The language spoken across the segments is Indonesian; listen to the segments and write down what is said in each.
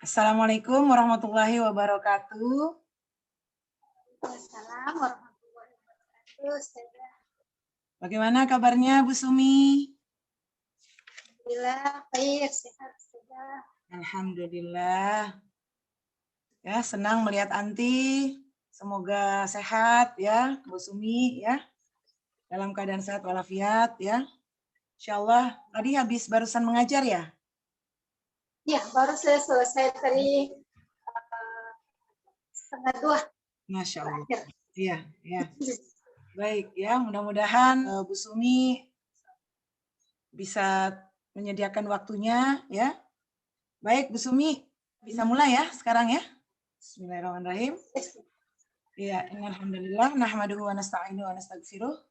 Assalamualaikum warahmatullahi wabarakatuh. Waalaikumsalam warahmatullahi wabarakatuh. Ustazah. Bagaimana kabarnya Bu Sumi? Alhamdulillah baik, sehat Ustazah. Alhamdulillah. Ya, senang melihat Anti. Semoga sehat ya, Bu Sumi ya. Dalam keadaan sehat walafiat ya. Insyaallah tadi habis barusan mengajar ya? Ya, baru saya selesai tadi 1:30. Masya Allah. Iya, ya. Baik ya, mudah-mudahan Bu Sumi bisa menyediakan waktunya ya. Baik Bu Sumi, bisa mulai ya sekarang ya. Bismillahirrahmanirrahim. Ya, alhamdulillah nahmaduhu wa nasta'inu wa nastaghfiruh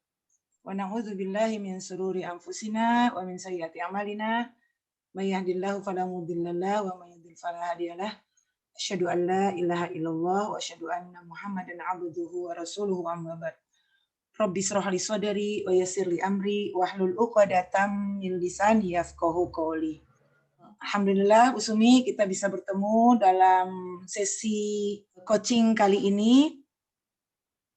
wa na'udzu billahi min sururi anfusina wa min sayyiati a'malina. May yahdihillahu fala mudhillalah wa may yudhlil fala hadiyalah. Asyhadu an la ilaha illallah wa asyhadu anna Muhammadan 'abduhu wa rasuluhu amma ba'd. Rabbi shrah li sadri wa yassir li amri wahlul 'uqdatam min lisani yafqahu qawli. Alhamdulillah, Bu Sumi, kita bisa bertemu dalam sesi coaching kali ini.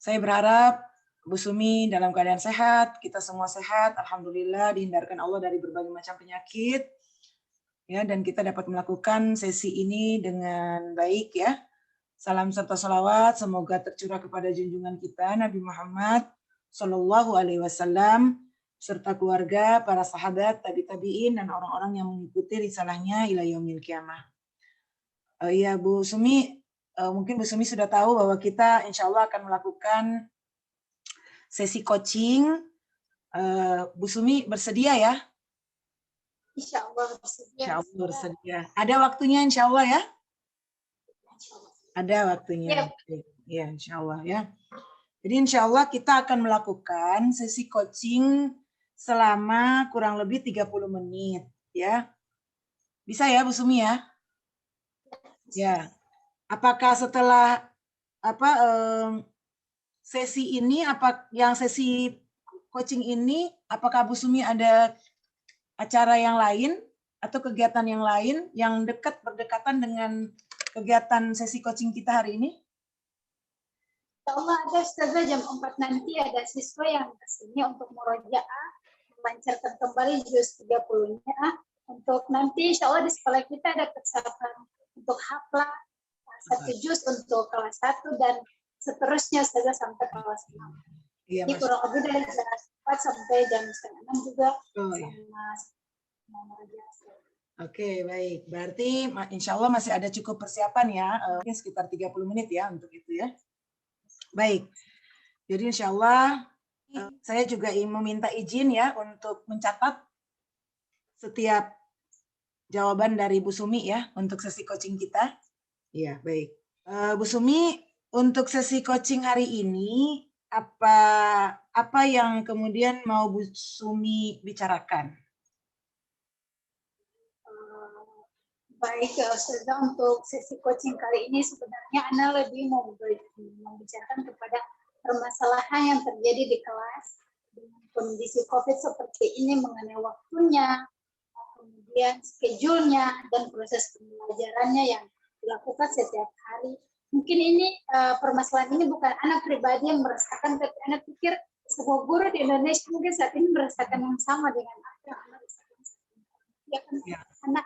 Saya berharap Bu Sumi dalam keadaan sehat, kita semua sehat, alhamdulillah, dihindarkan Allah dari berbagai macam penyakit, ya, dan kita dapat melakukan sesi ini dengan baik, ya. Salam serta salawat semoga tercurah kepada junjungan kita Nabi Muhammad Shallallahu Alaihi Wasallam serta keluarga, para sahabat, tabi'in, dan orang-orang yang mengikuti risalahnya ila yaumil qiyamah. Ya Bu Sumi, mungkin Bu Sumi sudah tahu bahwa kita insya Allah akan melakukan sesi coaching. Bu Sumi bersedia ya? Insya Allah bersedia. Insya Allah bersedia. Ada waktunya insya Allah ya? Ada waktunya. Ya, insya Allah ya. Jadi insya Allah kita akan melakukan sesi coaching selama kurang lebih 30 menit ya. Bisa ya Bu Sumi ya? Ya. Apakah setelah sesi ini, sesi coaching ini, apakah Bu Sumi ada acara yang lain atau kegiatan yang lain yang berdekatan dengan kegiatan sesi coaching kita hari ini? Insya Allah ada Ustazah jam 4 nanti ada siswa yang kesini untuk murojaah, melancarkan kembali juz 30-nya. Untuk nanti insya Allah di sekolah kita ada persiapan untuk haflah 1 juz untuk kelas 1 dan seterusnya Ustazah sampai kelas 6. Iya, jadi kurang lebih dari jam 4 sampai jam 5:30 juga. Oke, baik. Berarti insya Allah masih ada cukup persiapan ya, mungkin sekitar 30 menit ya untuk itu ya. Baik, jadi insya Allah saya juga meminta izin ya untuk mencatat setiap jawaban dari Bu Sumi ya untuk sesi coaching kita. Iya, baik. Bu Sumi, untuk sesi coaching hari ini apa yang kemudian mau Bu Sumi bicarakan? Baik, Ustazah, untuk sesi coaching kali ini sebenarnya Ana lebih mau membicarakan kepada permasalahan yang terjadi di kelas dengan kondisi COVID seperti ini mengenai waktunya, kemudian schedule-nya, dan proses pembelajarannya yang dilakukan setiap hari. Mungkin ini permasalahan ini bukan anak pribadi yang merasakan, tapi anak pikir semua guru di Indonesia mungkin saat ini merasakan yang sama dengan apa yang anak rasakan. Ya kan, anak.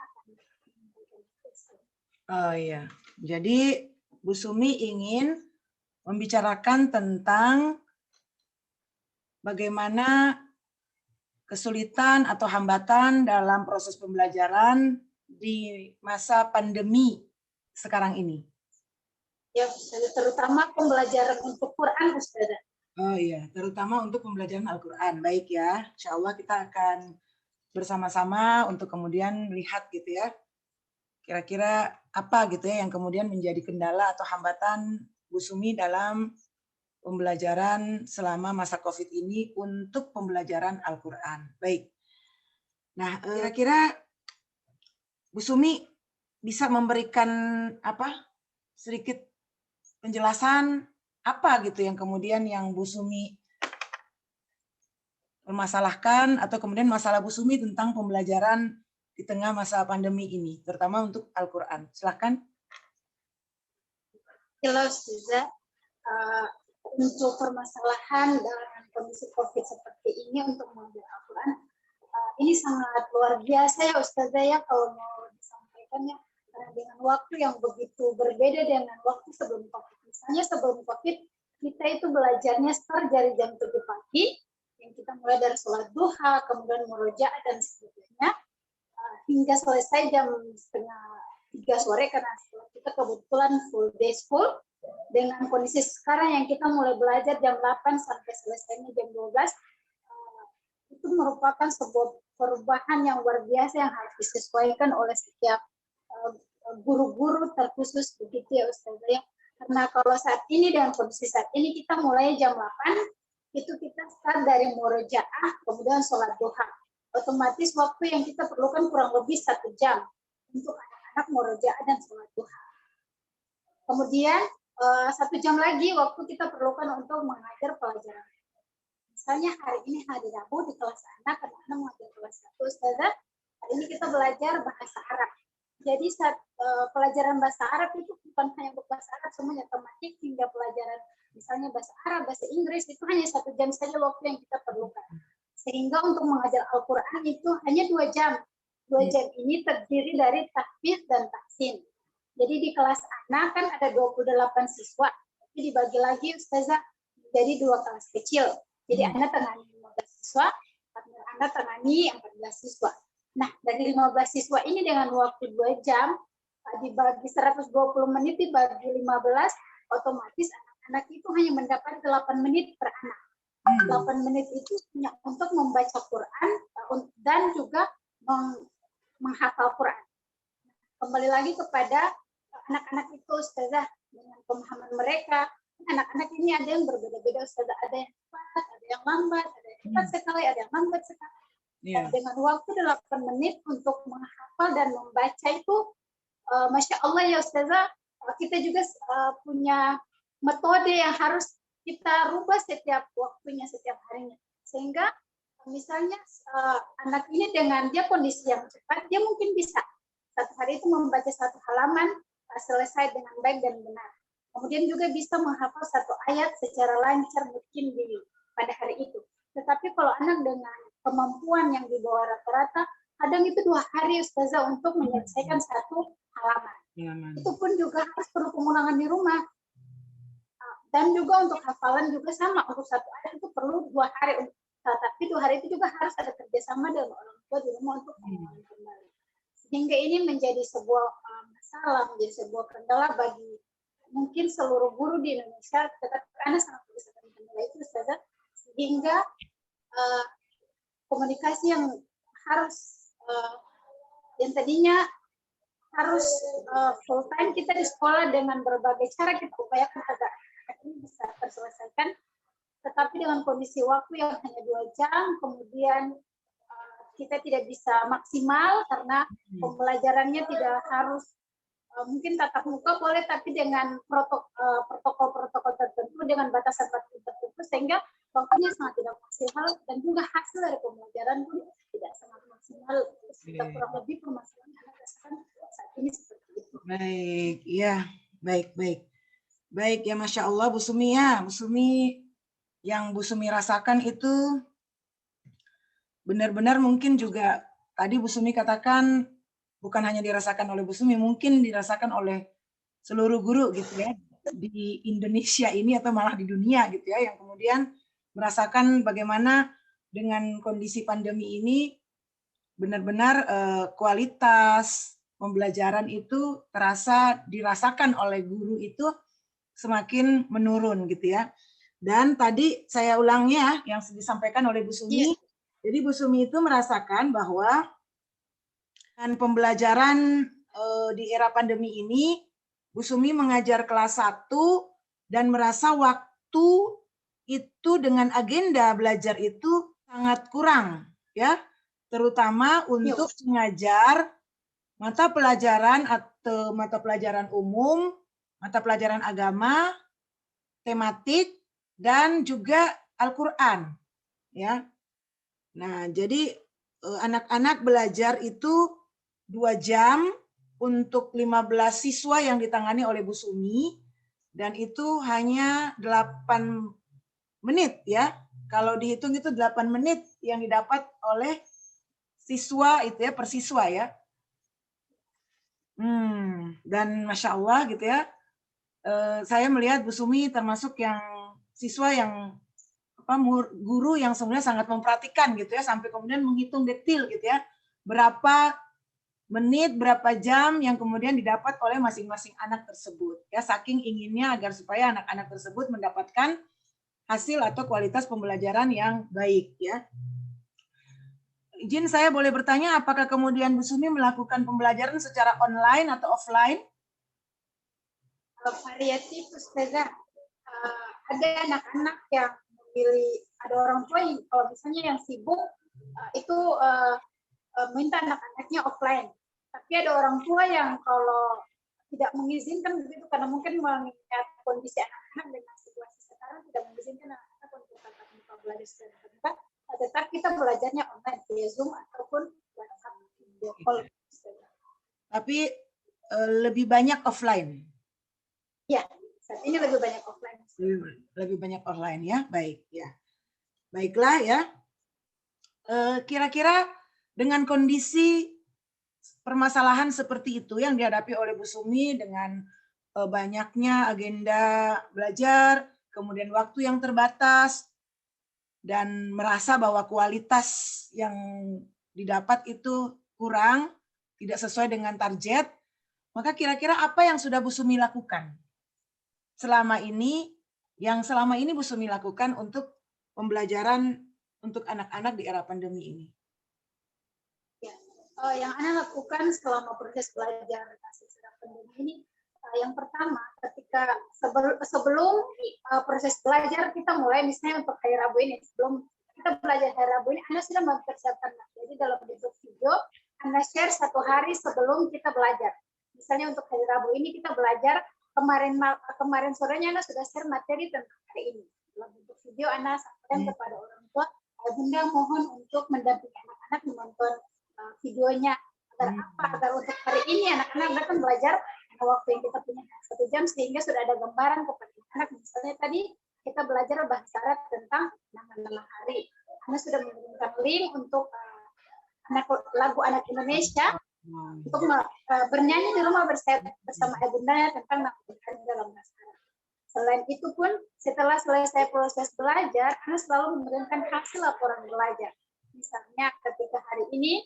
Oh iya, jadi Bu Sumi ingin membicarakan tentang bagaimana kesulitan atau hambatan dalam proses pembelajaran di masa pandemi sekarang ini. Ya, terutama pembelajaran untuk Quran, Ustazah. Oh iya, terutama untuk pembelajaran Al-Quran. Baik ya, insya Allah kita akan bersama-sama untuk kemudian melihat gitu ya, kira-kira apa gitu ya yang kemudian menjadi kendala atau hambatan Bu Sumi dalam pembelajaran selama masa COVID ini untuk pembelajaran Al-Quran. Baik. Nah, kira-kira Bu Sumi bisa memberikan sedikit penjelasan apa gitu yang kemudian yang Bu Sumi permasalahkan atau kemudian masalah Bu Sumi tentang pembelajaran di tengah masa pandemi ini, terutama untuk Al-Quran. Silahkan. Jelas juga untuk permasalahan dalam kondisi COVID seperti ini untuk mengajar Al-Quran, ini sangat luar biasa ya Ustazah ya kalau mau disampaikannya, karena dengan waktu yang begitu berbeda dengan waktu sebelum COVID. Misalnya sebelum COVID kita itu belajarnya start dari jam 7 pagi, yang kita mulai dari sholat duha, kemudian murojaah dan sebagainya, hingga selesai jam setengah 3 sore karena kita kebetulan full day school. Dengan kondisi sekarang yang kita mulai belajar jam 8 sampai selesainya jam 12, itu merupakan sebuah perubahan yang luar biasa yang harus disesuaikan oleh setiap guru-guru terkhusus begitu ya Ustazah ya. Karena kalau saat ini dengan kondisi saat ini kita mulai jam 8, itu kita start dari murojaah, kemudian sholat duha. Otomatis waktu yang kita perlukan kurang lebih 1 jam untuk anak-anak murojaah dan sholat duha. Kemudian 1 jam lagi waktu kita perlukan untuk mengajar pelajaran. Misalnya hari ini hari Rabu di kelas anak mengajar kelas 1, Ustazah, hari ini kita belajar bahasa Arab. Jadi saat pelajaran bahasa Arab itu bukan hanya untuk bahasa Arab, semuanya tematik hingga pelajaran misalnya bahasa Arab, bahasa Inggris itu hanya 1 jam saja waktu yang kita perlukan. Sehingga untuk mengajar Al-Quran itu hanya 2 jam. 2 jam ini terdiri dari tahfidz dan tahsin. Jadi di kelas anak kan ada 28 siswa, jadi dibagi lagi Ustazah jadi 2 kelas kecil. Jadi anak tangani 15 siswa, partner anak tangani 14 siswa. Nah dari 15 siswa ini dengan waktu 2 jam, dibagi 120 menit dibagi 15, otomatis anak-anak itu hanya mendapat 8 menit per anak. 8 menit itu hanya untuk membaca Quran dan juga menghafal Quran. Kembali lagi kepada anak-anak itu Ustazah, dengan pemahaman mereka, anak-anak ini ada yang berbeda-beda Ustazah, ada yang cepat, ada yang lambat, ada yang cepat sekali, ada yang lambat sekali. Yeah. Dengan waktu 8 menit untuk menghafal dan membaca itu, Masya Allah ya Ustazah, kita juga punya metode yang harus kita rubah setiap waktunya, setiap harinya. Sehingga misalnya anak ini dengan dia kondisi yang cepat, dia mungkin bisa 1 hari itu membaca 1 halaman selesai dengan baik dan benar. Kemudian juga bisa menghafal 1 ayat secara lancar mungkin pada hari itu. Tetapi kalau anak dengan kemampuan yang di bawah rata-rata, kadang itu 2 hari Ustazah untuk menyelesaikan 1 halaman. Itu pun juga harus perlu pengulangan di rumah. Dan juga untuk hafalan juga sama, untuk 1 ayat itu perlu 2 hari. Tapi 2 hari itu juga harus ada kerjasama dengan orang tua di rumah untuk pengulangan kembali. Sehingga ini menjadi sebuah masalah, menjadi sebuah kendala bagi mungkin seluruh guru di Indonesia, tetapi karena sangat besar kendala itu Ustazah, sehingga komunikasi yang harus yang tadinya harus full time kita di sekolah dengan berbagai cara kita upayakan agar ini bisa terselesaikan, tetapi dengan kondisi waktu yang hanya 2 jam, kemudian kita tidak bisa maksimal karena pembelajarannya tidak harus mungkin tatap muka boleh, tapi dengan protokol-protokol tertentu, dengan batasan-batasan tertentu, sehingga waktunya sangat tidak maksimal dan juga hasil dari pembelajaran pun tidak sangat maksimal. Kita kurang lebih permasalahan anak rasakan saat ini seperti itu. Baik, ya, baik ya, Masya Allah Bu Sumi ya, Bu Sumi, yang Bu Sumi rasakan itu benar-benar mungkin juga tadi Bu Sumi katakan bukan hanya dirasakan oleh Bu Sumi, mungkin dirasakan oleh seluruh guru gitu ya di Indonesia ini atau malah di dunia gitu ya, yang kemudian merasakan bagaimana dengan kondisi pandemi ini benar-benar kualitas pembelajaran itu dirasakan oleh guru itu semakin menurun gitu ya. Dan tadi saya ulangi ya yang disampaikan oleh Bu Sumi. Jadi Bu Sumi itu merasakan bahwa dengan pembelajaran di era pandemi ini, Bu Sumi mengajar kelas 1 dan merasa waktu itu dengan agenda belajar itu sangat kurang ya, terutama untuk mengajar mata pelajaran atau mata pelajaran umum, mata pelajaran agama, tematik, dan juga Al-Quran ya. Nah, jadi anak-anak belajar itu 2 jam untuk 15 siswa yang ditangani oleh Bu Sumi, dan itu hanya 8 menit ya. Kalau dihitung itu 8 menit yang didapat oleh siswa itu ya, per siswa ya. Dan Masya Allah gitu ya, saya melihat Bu Sumi termasuk yang siswa yang guru yang sebenarnya sangat memperhatikan gitu ya, sampai kemudian menghitung detail gitu ya, berapa menit, berapa jam yang kemudian didapat oleh masing-masing anak tersebut ya, saking inginnya agar supaya anak-anak tersebut mendapatkan hasil atau kualitas pembelajaran yang baik ya. Izin saya boleh bertanya, apakah kemudian Bu Sumi melakukan pembelajaran secara online atau offline? Variatif, Ustazah. Ada anak-anak yang memilih, ada orang tua yang kalau misalnya yang sibuk itu minta anak-anaknya offline. Tapi ada orang tua yang kalau tidak mengizinkan begitu, karena mungkin mengingat kondisi anak-anak dengan situasi sekarang tidak mengizinkan anak-anak untuk tatap muka belajar secara terbuka, tetap kita belajarnya online via Zoom ataupun WhatsApp video call. Tapi lebih banyak offline. Ya, saat ini lebih banyak offline. Lebih banyak offline ya, baik ya. Baiklah ya. Kira-kira dengan kondisi permasalahan seperti itu yang dihadapi oleh Bu Sumi dengan banyaknya agenda belajar, kemudian waktu yang terbatas, dan merasa bahwa kualitas yang didapat itu kurang, tidak sesuai dengan target, maka kira-kira apa yang sudah Bu Sumi lakukan selama ini, Bu Sumi lakukan untuk pembelajaran untuk anak-anak di era pandemi ini? Ya, yang Ana lakukan selama proses belajar secara pandemi ini, yang pertama, ketika sebelum proses belajar kita mulai, misalnya untuk hari Rabu ini, sebelum kita belajar hari Rabu ini, Ana sudah mempersiapkan materi dalam bentuk video. Ana share 1 hari sebelum kita belajar. Misalnya untuk hari Rabu ini kita belajar, kemarin sorenya Ana sudah share materi tentang hari ini. Dalam bentuk video Ana sampaikan kepada orang tua, Bunda mohon untuk mendampingi anak-anak menonton videonya agar untuk hari ini anak-anak datang belajar waktu yang kita punya 1 jam, sehingga sudah ada gambaran kepada anak. Misalnya tadi kita belajar bahasa Arab tentang nama-nama hari. Anda sudah mengirimkan link untuk lagu anak Indonesia untuk bernyanyi di rumah bersama ibundanya tentang nama hari dalam bahasa Arab. Selain itu pun, setelah selesai proses belajar, Anda selalu mengirimkan hasil laporan belajar. Misalnya ketika hari ini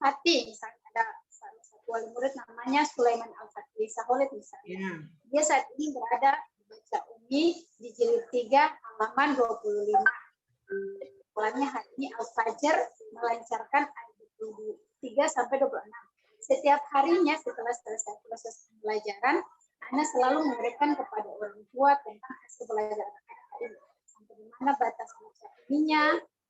Fatih, misalnya ada salah satu wali murid namanya Sulaiman Al-Fatih Saholit misalnya. Dia saat ini berada di Baca Umi di jilid 3 halaman 25. Sekolahnya hari ini Al-Fajr melancarkan ayat 23 sampai 26. Setiap harinya setelah selesai proses pembelajaran, Ana selalu memberikan kepada orang tua tentang hasil belajar anak-anak hari ini. Sampai di mana batas baca ininya,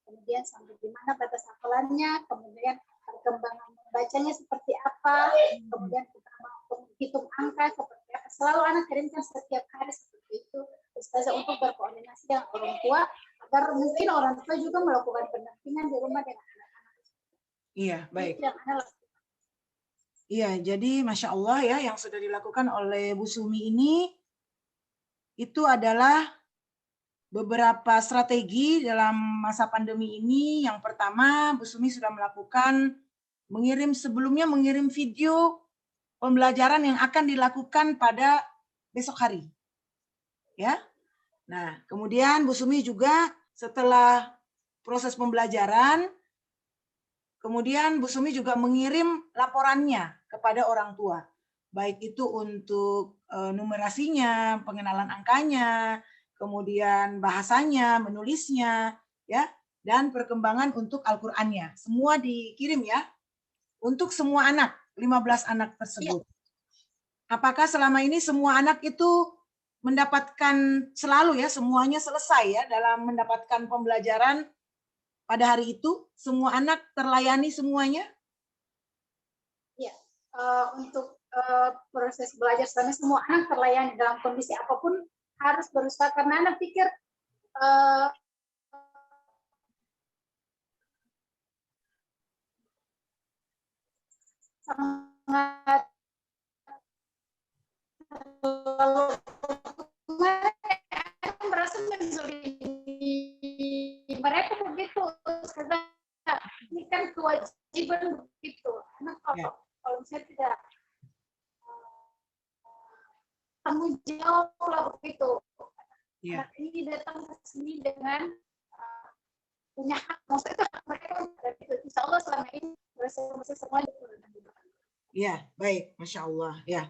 kemudian sampai di mana batas hafalannya, kemudian perkembangan membacanya seperti apa, kemudian kita mau hitung angka seperti apa. Selalu anak kirimkan setiap hari seperti itu, Ustazah, untuk berkoordinasi dengan orang tua, agar mungkin orang tua juga melakukan pendampingan di rumah dengan anak-anak. Iya, baik. Iya, jadi Masya Allah ya, yang sudah dilakukan oleh Bu Sumi ini, itu adalah beberapa strategi dalam masa pandemi ini. Yang pertama, Bu Sumi sudah melakukan sebelumnya mengirim video pembelajaran yang akan dilakukan pada besok hari. Ya. Nah, kemudian Bu Sumi juga setelah proses pembelajaran, kemudian Bu Sumi juga mengirim laporannya kepada orang tua. Baik itu untuk numerasinya, pengenalan angkanya, kemudian bahasanya, menulisnya, ya, dan perkembangan untuk Al-Qur'annya. Semua dikirim ya, untuk semua anak, 15 anak tersebut. Apakah selama ini semua anak itu mendapatkan selalu ya, semuanya selesai ya dalam mendapatkan pembelajaran pada hari itu? Semua anak terlayani semuanya? Ya, untuk proses belajar selama semua anak terlayani dalam kondisi apapun harus berusaha, karena anak pikir sangat merasa menzolimi mereka begitu. Karena ini kan kewajiban begitu. Karena kalau misalnya tidak tanggung jawab lah begitu. Anak ini datang ke sini dengan punya hak, maksudnya itu hak mereka. Insya Allah selama ini masih semua dikurangkan. Ya, baik, Masya Allah. Ya,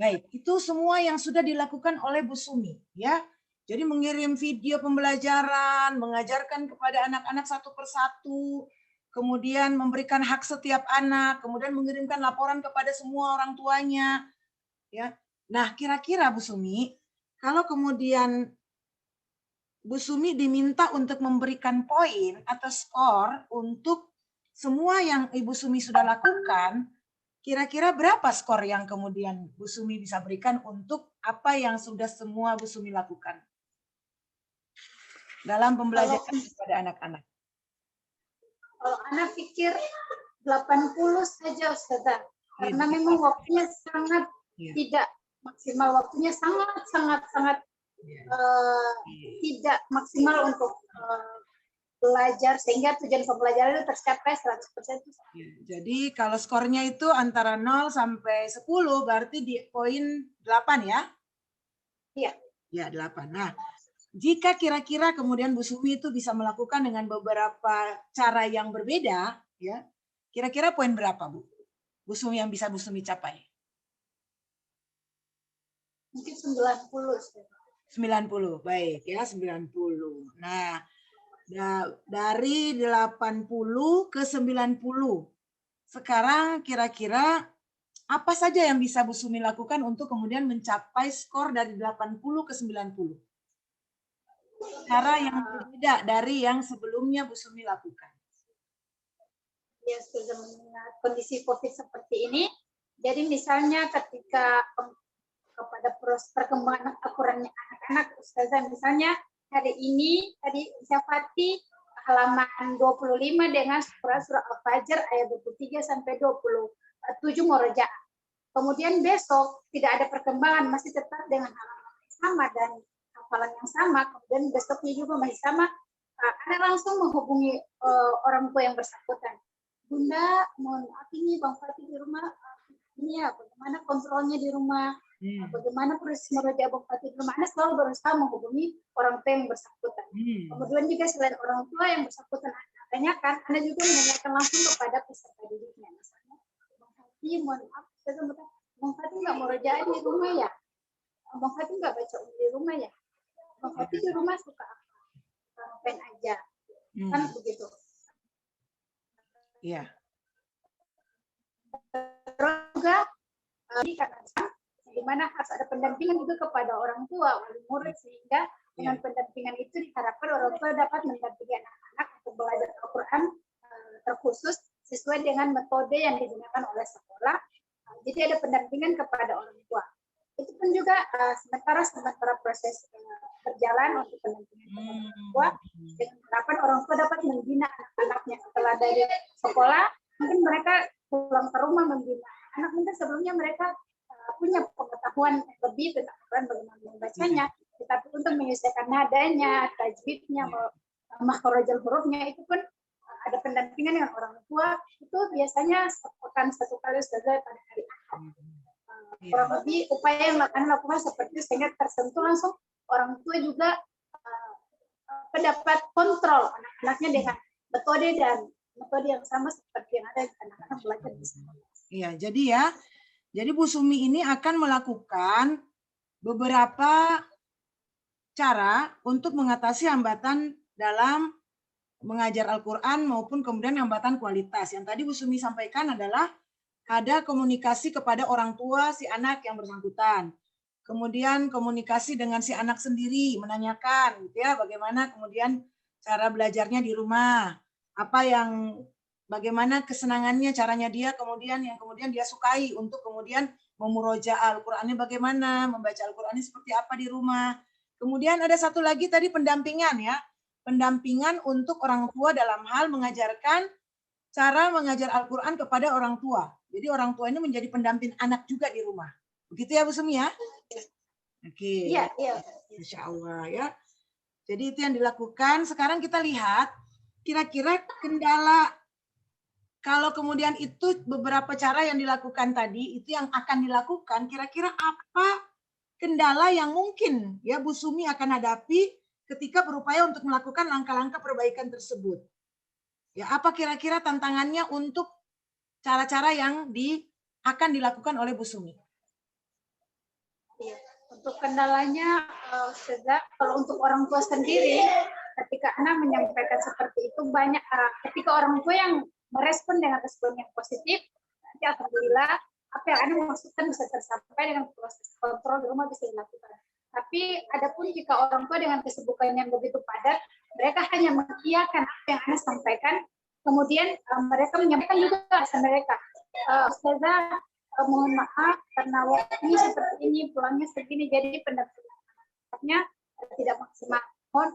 baik. Itu semua yang sudah dilakukan oleh Bu Sumi, ya. Jadi mengirim video pembelajaran, mengajarkan kepada anak-anak satu persatu, kemudian memberikan hak setiap anak, kemudian mengirimkan laporan kepada semua orang tuanya, ya. Nah, kira-kira Bu Sumi, kalau kemudian Bu Sumi diminta untuk memberikan poin atau skor untuk semua yang Ibu Sumi sudah lakukan, kira-kira berapa skor yang kemudian Bu Sumi bisa berikan untuk apa yang sudah semua Bu Sumi lakukan dalam pembelajaran kepada anak-anak? Kalau anak pikir 80 saja, Ustazah. Karena memang waktunya sangat tidak maksimal, waktunya sangat tidak maksimal untuk belajar, sehingga tujuan pembelajaran itu tercapai 100%. Jadi kalau skornya itu antara 0 sampai 10 berarti di poin 8 ya? Iya. Ya, 8. Nah, jika kira-kira kemudian Bu Sumi itu bisa melakukan dengan beberapa cara yang berbeda, ya, kira-kira poin berapa, Bu? Bu Sumi yang bisa Bu Sumi capai? Mungkin 90. 90, baik ya, 90. Nah, dari 80 ke 90. Sekarang kira-kira apa saja yang bisa Bu Sumi lakukan untuk kemudian mencapai skor dari 80 ke 90? Cara yang berbeda dari yang sebelumnya Bu Sumi lakukan. Ya, sudah mengingat kondisi COVID seperti ini, jadi misalnya ketika kepada perkembangan Al-Qurannya anak-anak, Ustazah, misalnya hari ini tadi saya Fatih halaman 25 dengan surah Al-Fajr ayat 23 sampai 27 murojaah. Kemudian besok tidak ada perkembangan, masih tetap dengan halaman yang sama dan hafalan yang sama. Kemudian besoknya juga masih sama. Anak langsung menghubungi orang tua yang bersangkutan. Bunda, mohon maaf ini Bang Fatih di rumah, ini ya bagaimana kontrolnya di rumah. Bagaimana proses merujuk Bang Fatih di rumah, Anda selalu berusaha menghubungi orang tua yang bersangkutan. Kemudian juga selain orang tua yang bersangkutan tanyakan, Anda juga menanyakan langsung kepada peserta didiknya. Misalnya, Bang Fatih, mohon maaf, Bang Fatih nggak merujuk di rumah ya? Bang Fatih nggak baca di rumah ya? Bang Fatih di rumah suka ngapain aja? Kan begitu. Iya. Terus juga, di mana harus ada pendampingan juga kepada orang tua, wali murid, sehingga dengan pendampingan itu diharapkan orang tua dapat mendampingi anak-anak untuk belajar Al-Quran terkhusus sesuai dengan metode yang digunakan oleh sekolah. Jadi ada pendampingan kepada orang tua. Itu pun juga sementara proses berjalan untuk pendampingan kepada orang tua, dengan harapan orang tua dapat membina anak-anaknya setelah dari sekolah, mungkin mereka pulang ke rumah membina anak, mungkin sebelumnya mereka punya pengetahuan lebih tentang Quran, bagaimana membacanya, tetapi untuk menyelesaikan nadanya, tajwidnya, makhrajul hurufnya, itu pun ada pendampingan dengan orang tua. Itu biasanya sepekan satu kali saja pada hari Ahad. Kurang lebih upaya yang akan lakukan seperti itu, sehingga tersentuh langsung orang tua juga mendapat kontrol anak-anaknya dengan metode yang sama seperti yang ada di anak-anak belajar di sekolah. Iya, jadi Bu Sumi ini akan melakukan beberapa cara untuk mengatasi hambatan dalam mengajar Al-Quran maupun kemudian hambatan kualitas. Yang tadi Bu Sumi sampaikan adalah ada komunikasi kepada orang tua si anak yang bersangkutan. Kemudian komunikasi dengan si anak sendiri, menanyakan gitu ya, bagaimana kemudian cara belajarnya di rumah. Bagaimana kesenangannya, caranya dia kemudian dia sukai untuk kemudian memurojaah Al-Qur'annya bagaimana, membaca Al-Qur'annya seperti apa di rumah. Kemudian ada satu lagi tadi pendampingan ya. Pendampingan untuk orang tua dalam hal mengajarkan cara mengajar Al-Qur'an kepada orang tua. Jadi orang tua ini menjadi pendamping anak juga di rumah. Begitu ya Bu Sumi ya? Oke. Iya, iya. Masya Allah ya. Jadi itu yang dilakukan. Sekarang kita lihat kira-kira kendala, kalau kemudian itu beberapa cara yang dilakukan tadi, itu yang akan dilakukan, kira-kira apa kendala yang mungkin ya Bu Sumi akan hadapi ketika berupaya untuk melakukan langkah-langkah perbaikan tersebut. Ya, apa kira-kira tantangannya untuk cara-cara yang akan dilakukan oleh Bu Sumi? Iya. Untuk kendalanya, kalau untuk orang tua sendiri, ketika anak menyampaikan seperti itu banyak, ketika orang tua yang merespon dengan respon yang positif, nanti alhamdulillah apa yang anak maksudkan bisa tersampai dengan proses kontrol di rumah bisa dilakukan. Tapi adapun jika orang tua dengan kesibukan yang begitu padat, mereka hanya mengiyakan apa yang anak sampaikan, kemudian mereka menyampaikan juga alasan mereka. Ustazah, mohon maaf karena waktunya seperti ini, pulangnya segini, jadi pendampingannya tidak maksimal. Mohon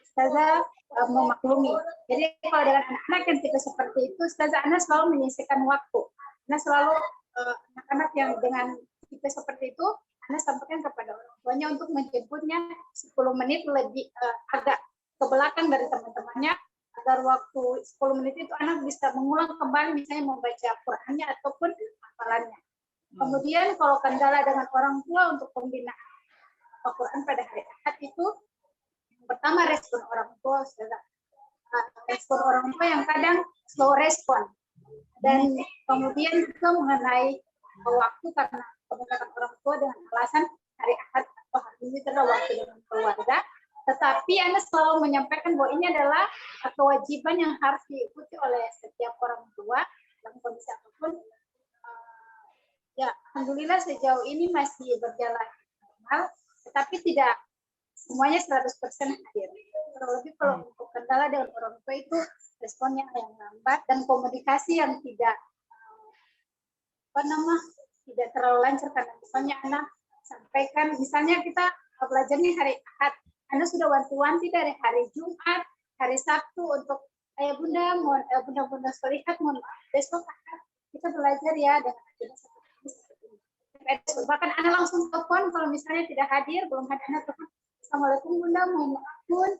Ustazah memaklumi. Jadi kalau dengan anak-anak yang tipe seperti itu, Ustazah Ana selalu menyisihkan waktu. Ana selalu anak-anak yang dengan tipe seperti itu, Ana sampaikan kepada orang tuanya untuk menjemputnya 10 menit lebih agak ke belakang dari teman-temannya, agar waktu 10 menit itu anak bisa mengulang kembali misalnya membaca Qurannya ataupun hafalannya. Kemudian kalau kendala dengan orang tua untuk pembinaan Al-Quran pada hari Ahad itu, yang pertama respon orang tua, respon orang tua yang kadang slow respon. Dan kemudian juga mengenai waktu, karena kebanyakan orang tua dengan alasan hari Ahad atau hari ini adalah waktu dengan keluarga. Tetapi Anda selalu menyampaikan bahwa ini adalah kewajiban yang harus diikuti oleh setiap orang tua dalam kondisi apapun. Ya, alhamdulillah sejauh ini masih berjalan normal, tetapi tidak semuanya 100% hadir. Terlebih kalau untuk kendala dengan orang tua itu responnya yang lambat dan komunikasi yang tidak tidak terlalu lancar, karena misalnya anak sampaikan, misalnya kita belajarnya hari Ahad, Anda sudah wanti-wanti dari hari Jumat, hari Sabtu untuk ayah bunda, bunda selihat, mohon maaf, besok Ahad kita belajar ya dengan agenda seperti ini. Bahkan Anda langsung telepon kalau misalnya tidak hadir, belum hadir, Anda telepon, Assalamualaikum bunda, mohon maaf bun,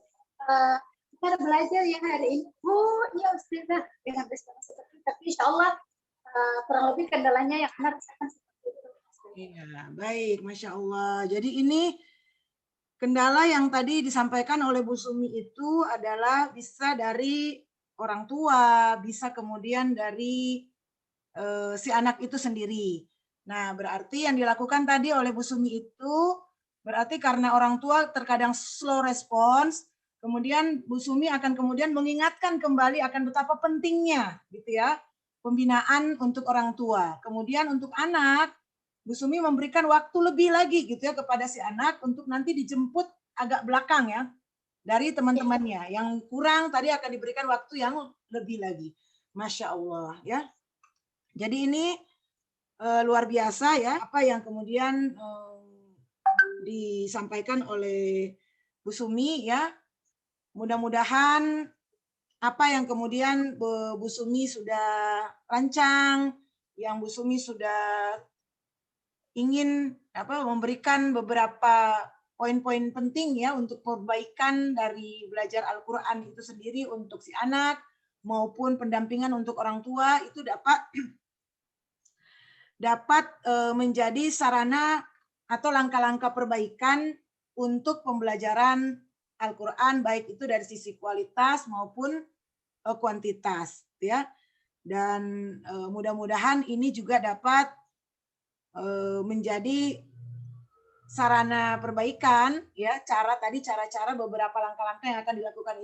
kita ada belajar ya hari ini. Oh iya Ustazah, dengan respon seperti itu. Tapi insya Allah kurang lebih kendalanya yang Anda rasakan seperti itu. Iya, baik, Masya Allah. Jadi ini kendala yang tadi disampaikan oleh Bu Sumi itu adalah bisa dari orang tua, bisa kemudian dari si anak itu sendiri. Nah, berarti yang dilakukan tadi oleh Bu Sumi itu berarti karena orang tua terkadang slow response, kemudian Bu Sumi akan kemudian mengingatkan kembali akan betapa pentingnya gitu ya, pembinaan untuk orang tua. Kemudian untuk anak, Bu Sumi memberikan waktu lebih lagi gitu ya kepada si anak untuk nanti dijemput agak belakang ya dari teman-temannya. Yang kurang tadi akan diberikan waktu yang lebih lagi. Masya Allah ya. Jadi ini luar biasa ya apa yang kemudian disampaikan oleh Bu Sumi ya. Mudah-mudahan apa yang kemudian Bu Sumi sudah rancang, yang Bu Sumi sudah ingin memberikan beberapa poin-poin penting ya untuk perbaikan dari belajar Al-Quran itu sendiri untuk si anak maupun pendampingan untuk orang tua itu dapat menjadi sarana atau langkah-langkah perbaikan untuk pembelajaran Al-Quran baik itu dari sisi kualitas maupun kuantitas ya. Dan mudah-mudahan ini juga dapat menjadi sarana perbaikan ya, cara-cara beberapa langkah-langkah yang akan dilakukan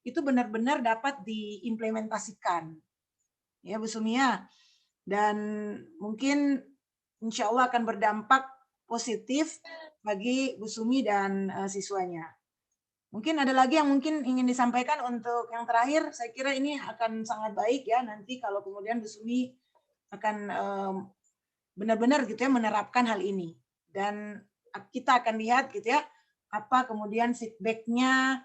itu benar-benar dapat diimplementasikan ya Bu Sumia, dan mungkin insya Allah akan berdampak positif bagi Bu Sumi dan siswanya. Mungkin ada lagi yang mungkin ingin disampaikan untuk yang terakhir. Saya kira ini akan sangat baik ya nanti kalau kemudian Bu Sumi akan benar-benar gitu ya menerapkan hal ini, dan kita akan lihat gitu ya apa kemudian feedbacknya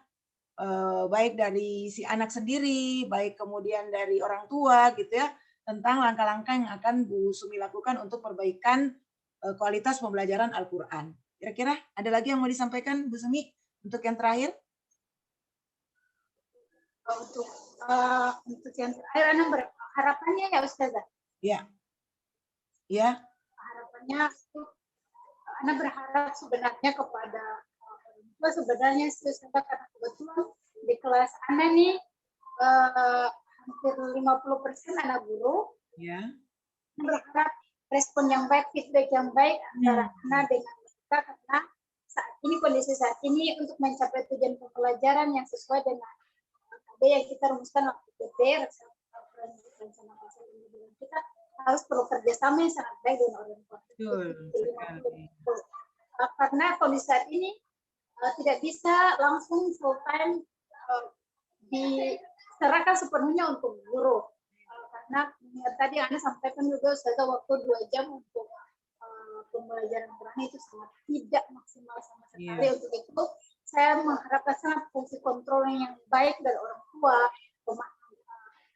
baik dari si anak sendiri, baik kemudian dari orang tua gitu ya. tentang langkah-langkah yang akan Bu Sumi lakukan untuk perbaikan kualitas pembelajaran Al-Quran. Kira-kira ada lagi yang mau disampaikan Bu Sumi untuk yang terakhir? Untuk yang terakhir, Ana harapannya ya Ustazah. Ya. Ya. Harapannya Ana berharap sebenarnya kepada sebenarnya Ustazah, karena kebetulan di kelas Ana nih hampir 50% anak guru. Ya. Berharap respon yang baik, feedback yang baik antara Ana dengan mereka, karena saat ini kondisi saat ini untuk mencapai tujuan pembelajaran yang sesuai dengan yang kita rumuskan waktu PP, rencana pasal kita harus perlu kerjasama yang sangat baik dengan orang tua. Karena kondisi saat ini tidak bisa langsung full time diserahkan sepenuhnya untuk guru. Karena tadi Anda sampaikan juga Ustazah, waktu 2 jam untuk pembelajaran Quran itu sangat tidak maksimal sama sekali. Untuk itu saya mengharapkan sangat fungsi kontrol yang baik dari orang tua,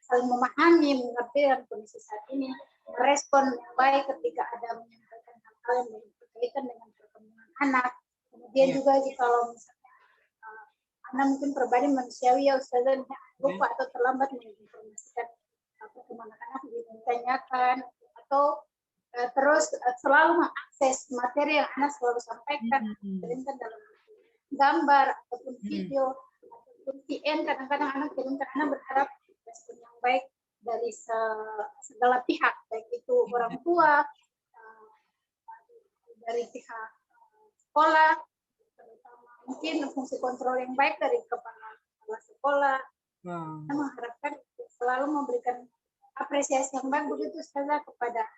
saling memahami, mengerti dalam kondisi saat ini, merespon yang baik ketika ada menyampaikan hal-hal yang berkaitan dengan perkembangan anak. Kemudian juga kalau misalnya anak mungkin pribadi manusiawi ya Ustazah, lupa atau terlambat menginformasikan perkembangan anak, ditanyakan atau terus selalu mengakses materi yang anak selalu sampaikan, kirimkan dalam gambar ataupun video ataupun VN. Kadang-kadang anak kirimkan, anak berharap respon yang baik dari segala pihak, baik itu orang tua, dari pihak sekolah, terutama mungkin fungsi kontrol yang baik dari kepala sekolah. Kita mengharapkan selalu memberikan apresiasi yang baik begitu Ustazah kepada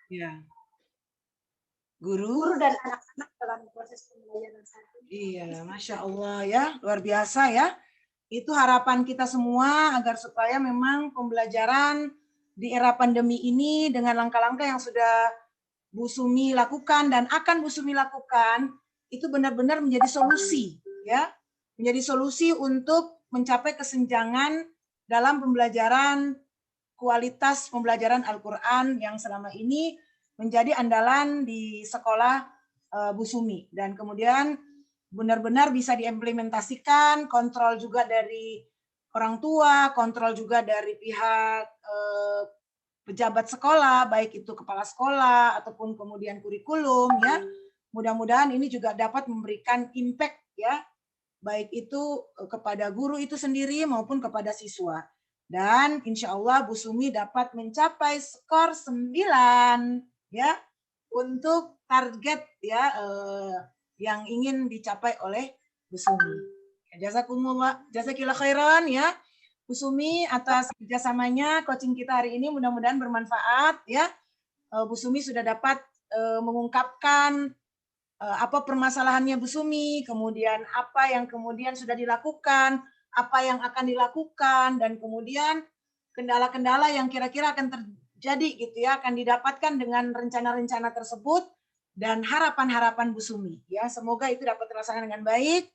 guru dan anak-anak dalam proses pembelajaran saat ini. Iya, Masya Allah ya, luar biasa ya. Itu harapan kita semua agar supaya memang pembelajaran di era pandemi ini dengan langkah-langkah yang sudah Bu Sumi lakukan dan akan Bu Sumi lakukan itu benar-benar menjadi solusi ya, menjadi solusi untuk mencapai kesenjangan dalam pembelajaran, kualitas pembelajaran Al-Quran yang selama ini menjadi andalan di sekolah Bu Sumi, dan kemudian benar-benar bisa diimplementasikan, kontrol juga dari orang tua, kontrol juga dari pihak pejabat sekolah, baik itu kepala sekolah ataupun kemudian kurikulum ya. Mudah-mudahan ini juga dapat memberikan impact ya, baik itu kepada guru itu sendiri maupun kepada siswa. Dan insya Allah Bu Sumi dapat mencapai skor 9 ya untuk target ya yang ingin dicapai oleh Bu Sumi. Jazakillah khairan ya Bu Sumi atas kerjasamanya coaching kita hari ini, mudah-mudahan bermanfaat ya. Bu Sumi sudah dapat mengungkapkan apa permasalahannya Bu Sumi, kemudian apa yang kemudian sudah dilakukan, apa yang akan dilakukan, dan kemudian kendala-kendala yang kira-kira akan terjadi gitu ya, akan didapatkan dengan rencana-rencana tersebut dan harapan-harapan Bu Sumi ya. Semoga itu dapat terlaksana dengan baik.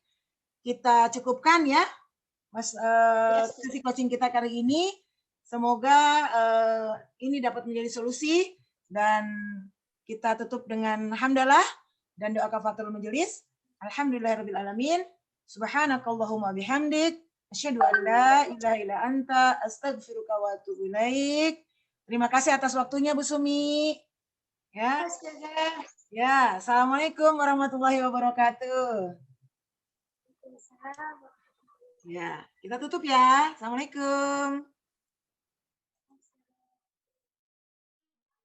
Kita cukupkan ya Mas sesi coaching kita kali ini. Semoga ini dapat menjadi solusi, dan kita tutup dengan hamdalah dan doa kafaratul majelis. Alhamdulillahirabbil alamin. Subhanakallahumma bihamdik asyhadu an la ilaha illa anta astaghfiruka wa atubu ilaik. Terima kasih atas waktunya Bu Sumi. Ya. Ya, assalamualaikum warahmatullahi wabarakatuh. Ya, kita tutup ya. Assalamualaikum.